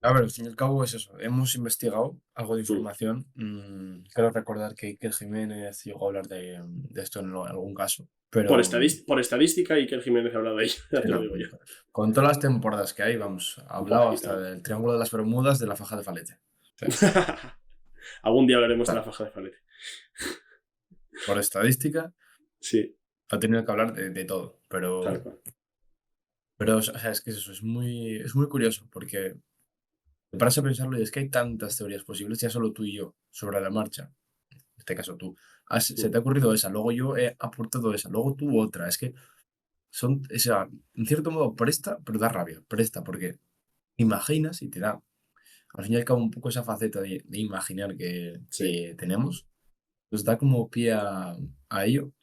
A ver, al fin y al cabo es eso. Hemos investigado algo de información. Creo recordar que Iker Jiménez llegó a hablar de esto en algún caso. Pero Por estadística, Iker Jiménez ha hablado de ello, ya sí, te lo no, digo yo. con todas las temporadas que hay, vamos, ha hablado hasta del Triángulo de las Bermudas, de la faja de Falete. O sea, Algún día hablaremos de la faja de Falete. por estadística, Sí, ha tenido que hablar de todo. tal cual. Pero o sea, es que eso es muy curioso, porque te paras a pensarlo y es que hay tantas teorías posibles, ya solo tú y yo, sobre la marcha. En este caso tú. Se te ha ocurrido esa, luego yo he aportado esa, luego tú otra. Es que o sea, en cierto modo presta, pero da rabia. Presta, porque imaginas y te da, al fin y al cabo, un poco esa faceta de imaginar que Sí. tenemos, nos da como pie a ello.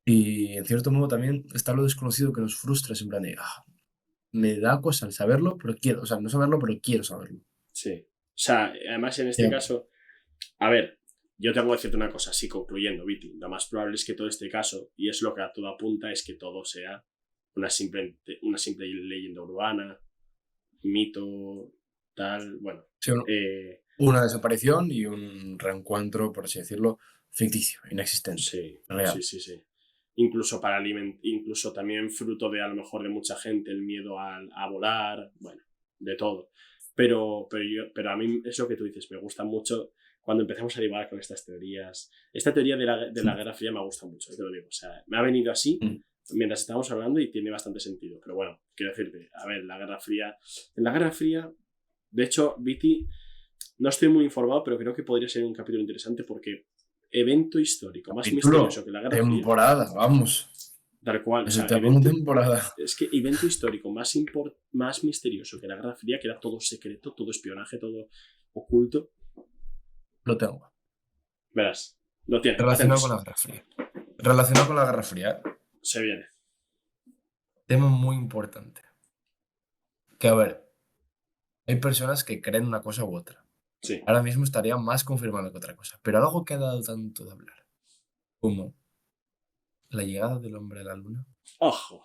Y en cierto modo también está lo desconocido que nos frustra, es en plan de, me da cosa el saberlo, pero quiero, o sea, no saberlo, pero quiero saberlo. Sí. O sea, además en este Ya. caso, a ver, yo tengo que decirte una cosa, sí, concluyendo, Viti, lo más probable es que todo este caso, y es lo que a todo apunta, es que todo sea una simple leyenda urbana, mito, tal, bueno. Sí, una desaparición y un reencuentro, por así decirlo, ficticio, inexistente, Sí, real. sí. Incluso incluso también fruto de a lo mejor de mucha gente, el miedo a volar, bueno, de todo. Pero a mí es lo que tú dices, me gusta mucho cuando empezamos a divagar con estas teorías. Esta teoría de la Guerra Fría me gusta mucho, te lo digo. O sea, me ha venido así mientras estábamos hablando y tiene bastante sentido. Pero bueno, quiero decirte, a ver, en la Guerra Fría, de hecho, Viti, No estoy muy informado, pero creo que podría ser un capítulo interesante porque evento histórico más Capítulo, misterioso que la Guerra Fría, temporada, vamos. tal cual, o Eso sea, te pongo temporada. es que evento histórico más misterioso que la Guerra Fría, que era todo secreto, todo espionaje, todo oculto. Lo tengo. Verás, lo tiene, Relacionado con la atentos, Guerra Fría. Relacionado con la Guerra Fría, se viene. tema muy importante. Que a ver, hay personas que creen una cosa u otra. Sí, Ahora mismo estaría más confirmado que otra cosa. Pero algo que ha dado tanto de hablar como la llegada del hombre a la luna. ojo,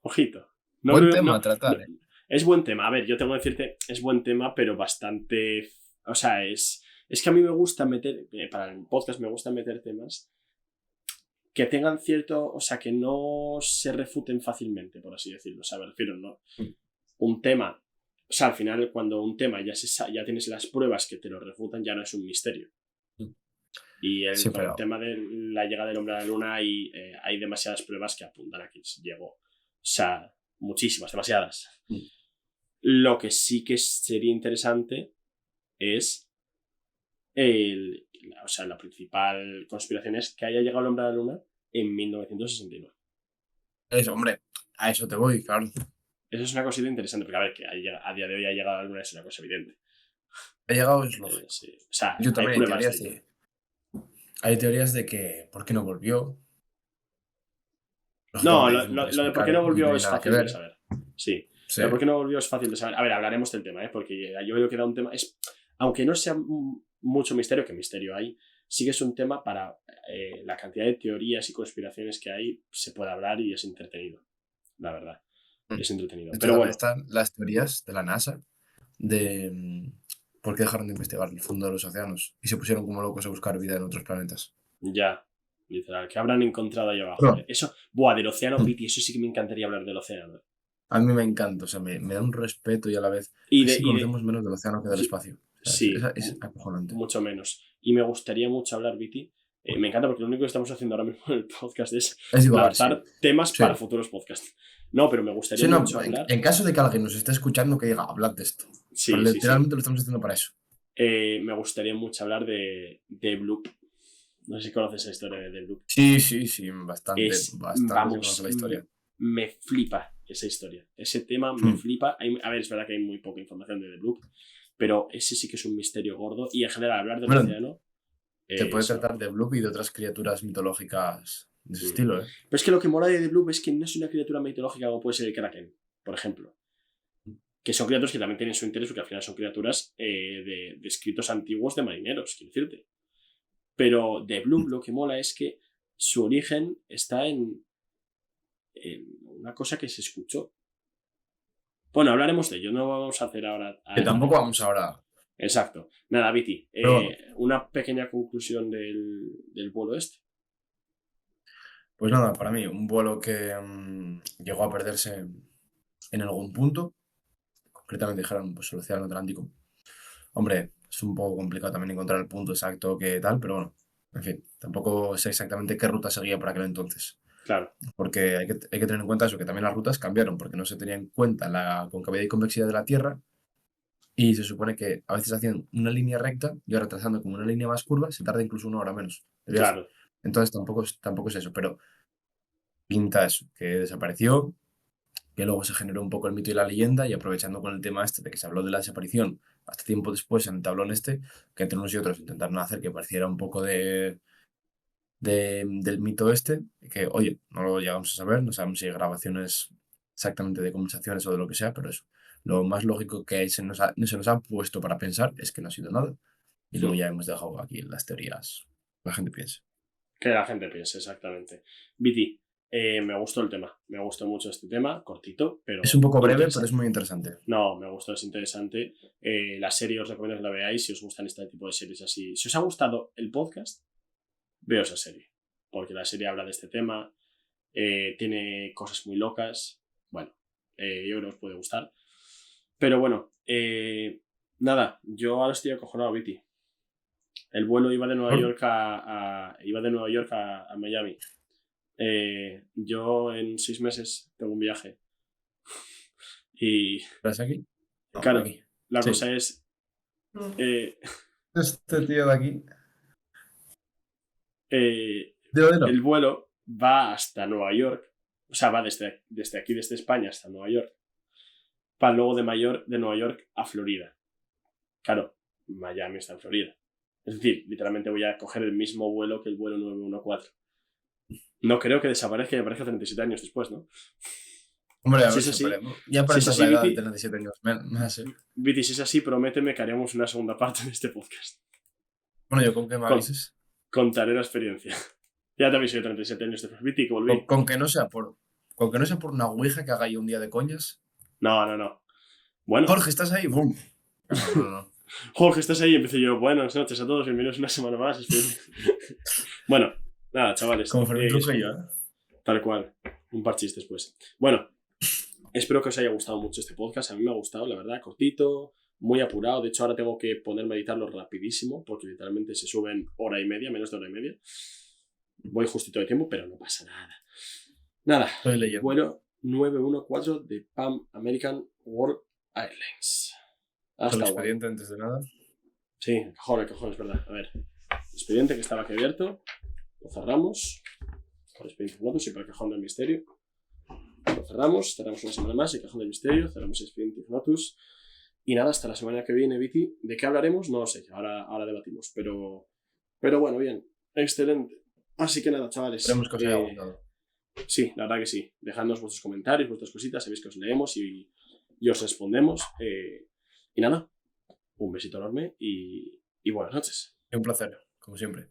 ojito. No, Buen no, tema no, a tratar, no, ¿eh? es buen tema. A ver, yo tengo que decirte, es buen tema, pero bastante. O sea, es que a mí me gusta meter, para el podcast me gusta meter temas que tengan cierto, o sea, que no se refuten fácilmente, por así decirlo. O sea, me refiero, ¿no? Mm. Un tema, o sea, al final, cuando un tema ya tienes las pruebas que te lo refutan, ya no es un misterio. Mm. Y Sí, con el pero tema de la llegada del hombre a la luna hay demasiadas pruebas que apuntan a que llegó. O sea, muchísimas, demasiadas. mm, Lo que sí que sería interesante es o sea, la principal conspiración es que haya llegado el hombre a la luna en 1969. eso, hombre, a eso te voy, claro. Eso es una cosita interesante, porque a ver, que a día de hoy ha llegado a la luna es una cosa evidente. Ha llegado, es lógico. Sí. O sea, Yo hay también pruebas de ello. hay teorías de que por qué no volvió. No, Lógicamente nadie me puede lo de por qué no explicar y no volvió hay es nada que fácil de ver. saber. Sí, Sí, pero por qué no volvió es fácil de saber. A ver, hablaremos del tema, porque yo creo que da un tema. Aunque no sea mucho misterio, que misterio hay, sí que es un tema para la cantidad de teorías y conspiraciones que hay, se puede hablar y es entretenido, la verdad. mm. Es entretenido. Esto Pero también bueno, están las teorías de la NASA de por qué dejaron de investigar el fondo de los océanos y se pusieron como locos a buscar vida en otros planetas. ya, literal, que habrán encontrado ahí abajo. Pero, Eso, buah, del océano, mm, Piti, eso sí que me encantaría hablar del océano. a mí me encanta, o sea, me da un respeto y a la vez Y de, casi y de, conocemos menos del océano que del sí, espacio. O sea, sí, es acojonante. mucho menos. Y me gustaría mucho hablar, Viti. Me encanta porque lo único que estamos haciendo ahora mismo en el podcast es Es igual, sí. lanzar temas Sí. para futuros podcasts. No, pero me gustaría Sí, no, mucho hablar. en caso de que alguien nos esté escuchando que diga, hablad de esto. Pero Sí, sí, sí. literalmente lo estamos haciendo para eso. Me gustaría mucho hablar de Bloop. No sé si conoces la historia de Bloop. Sí, bastante, bastante se conoce Vamos, la historia. me flipa esa historia. Ese tema me Mm. flipa. A ver, es verdad que hay muy poca información de The Bloop, pero ese sí que es un misterio gordo. Y en general, hablar del Bueno, océano te puede es una tratar locura. de Bloop y de otras criaturas mitológicas de ese Mm. estilo, ¿eh? Pero es que lo que mola de The Bloop es que no es una criatura mitológica como puede ser el Kraken, por ejemplo. Que son criaturas que también tienen su interés, porque al final son criaturas de escritos antiguos de marineros, quiero decirte. Pero The Bloop lo que mola es que su origen está en una cosa que se escuchó. Bueno, hablaremos de ello, no vamos a hacer ahora. Que tampoco vamos ahora. Exacto. Nada, Viti, Pero bueno, una pequeña conclusión del vuelo este. pues nada, para mí, un vuelo que llegó a perderse en algún punto, concretamente dijeron pues, el Océano Atlántico. Hombre, es un poco complicado también encontrar el punto exacto que tal, pero bueno, en fin, tampoco sé exactamente qué ruta seguía por aquel entonces. Claro, Porque hay que tener en cuenta eso, que también las rutas cambiaron, porque no se tenía en cuenta la concavidad y convexidad de la Tierra, y se supone que a veces hacían una línea recta y ahora trazando como una línea más curva se tarda incluso 1 hora menos de viaje. claro. Entonces tampoco es eso, pero pinta eso, que desapareció, que luego se generó un poco el mito y la leyenda, y aprovechando con el tema este de que se habló de la desaparición hasta tiempo después en el tablón este, que entre unos y otros intentaron hacer que pareciera un poco del mito este, que oye, no lo llegamos a saber, no sabemos si hay grabaciones exactamente de conversaciones o de lo que sea, pero eso, lo más lógico que se nos ha puesto para pensar es que no ha sido nada, y luego ya hemos dejado aquí las teorías, la gente piensa. Que la gente piense, exactamente. Viti, me gustó el tema. Me gustó mucho este tema, cortito, pero Es un poco breve, pero es interesante. muy interesante. No, me gustó, es interesante. La serie os recomiendo que la veáis si os gustan este tipo de series así. Si os ha gustado el podcast, veo esa serie. Porque la serie habla de este tema, tiene cosas muy locas. Bueno, yo creo que os puede gustar. Pero bueno, nada, yo ahora estoy acojonado, Viti. El vuelo iba de Nueva Bueno, York a Miami. Yo en 6 meses tengo un viaje. Y ¿estás aquí? No, claro, aquí. la Sí. cosa es Eh, Este tío de aquí. eh, Dilo. el vuelo va hasta Nueva York, o sea, va desde aquí, desde España hasta Nueva York, para luego de Nueva York a Florida. Claro, Miami está en Florida. Es decir, literalmente voy a coger el mismo vuelo que el vuelo 914. No creo que desaparezca y aparezca 37 años después, ¿no? Hombre, a Si ver es si así, esperemos. Ya si es aparentas así, la edad de Viti, 37 años. Más, Viti, si es así, prométeme que haremos una segunda parte de este podcast. Bueno, yo con que me Con, avises. contaré la experiencia. Ya te aviso yo 37 años después, Viti, que Con, volví. con que no sea por. Con que no sea por una ouija que haga yo un día de coñas. No, no, no. Bueno, Jorge, ¿estás ahí? ¡Bum! No. Jorge, estás ahí. Empecé yo. Buenas noches a todos. Bienvenidos una semana más. Bueno, nada, chavales. Como Fermín Trujillo, ¿eh? Tal cual. Un par chistes, pues. Bueno, espero que os haya gustado mucho este podcast. A mí me ha gustado, la verdad. Cortito, muy apurado. De hecho, ahora tengo que ponerme a editarlo rapidísimo porque literalmente se suben hora y media, menos de hora y media. Voy justito de tiempo, pero no pasa nada. Nada. Estoy leyendo. Vuelo 914 de Pan American World Airlines. El Hasta expediente antes de nada. Sí, el cajón, es verdad. A ver, expediente que estaba aquí abierto. Lo cerramos. Con expediente fotos y para el cajón del misterio. Lo cerramos una semana más el cajón del misterio. Cerramos expediente Ignatus. Y nada, hasta la semana que viene, Viti. ¿De qué hablaremos? No lo sé, ahora debatimos. Pero bueno, bien. Excelente. Así que nada, chavales. Esperemos que os haya gustado. Sí, la verdad que sí. Dejadnos vuestros comentarios, vuestras cositas. Sabéis que os leemos y os respondemos. Y nada, un besito enorme y buenas noches. Un placer, como siempre.